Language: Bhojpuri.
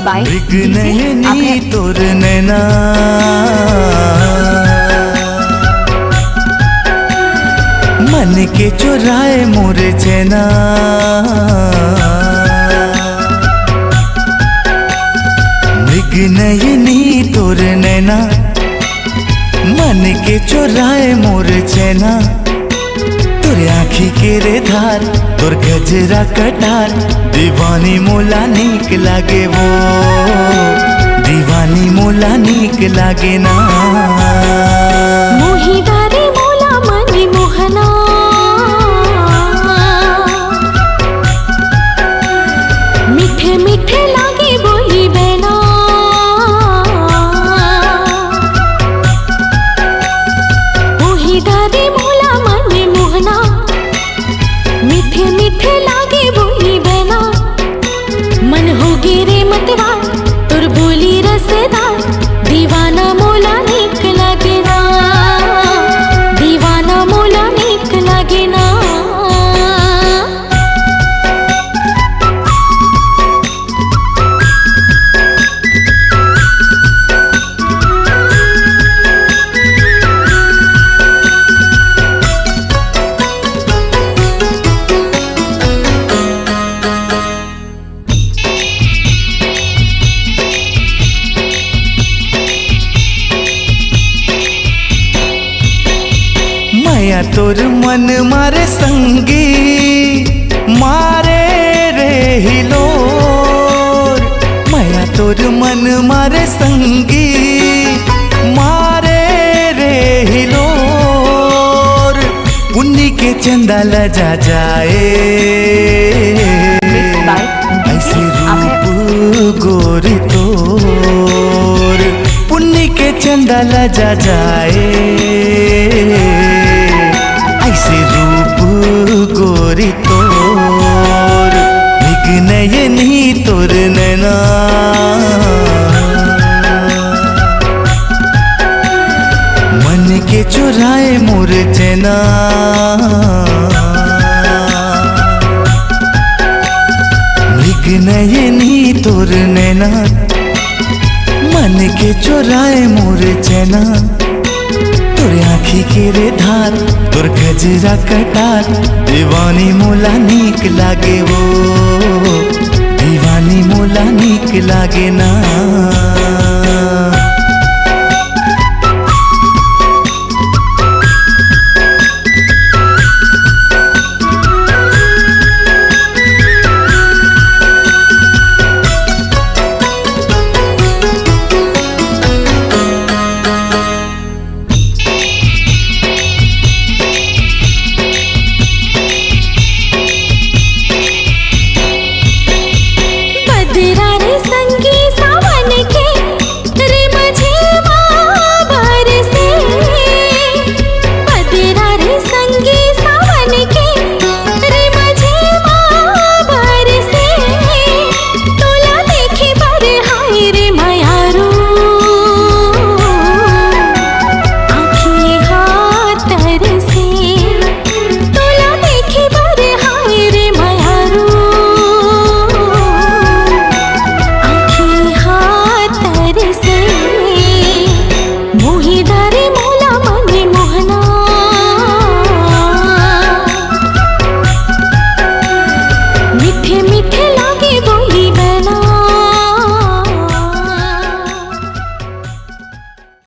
by नयनी तोर नैना मन के चुराए मोर चैना मृग नयनी तोर नैना मन के चुराए मोर चैना तोर आँखी के रे धार तोर गजरा कटार दीवानी मोला नीक लागे वो दीवानी मोला नीक लागे ना मोहिदारे मोला मनी मोहना मीठे मीठे लागे बोली बैना मोहिदारे मोला मनी मोहना मीठे मीठे लागे बोली बैना मन हो गिरे मतवार तुर बोली रसदार दीवाना मोला नीक लागे ना दीवाना मोला नीक लागे ना माया तोर मन मारे संगी मारे रे हिलोर माया तोर मन मारे संगी मारे रे हिलोर पुन्नी के चंदा लजा जाए ऐसे रूप गोरी तोर पुन्नी के चंदा लजा जाए ऐसे रूप गोरी तोर मृग नयनी तोर नैना मन के चुराए मोर चैना मृग नयनी तोर नैना मन के चुराए मोर चैना तोर आँखी के रे धार तोर गजरा कटार दीवानी मोला नीक लागे वो दीवानी मोला नीक लागे ना बदरा रे संगी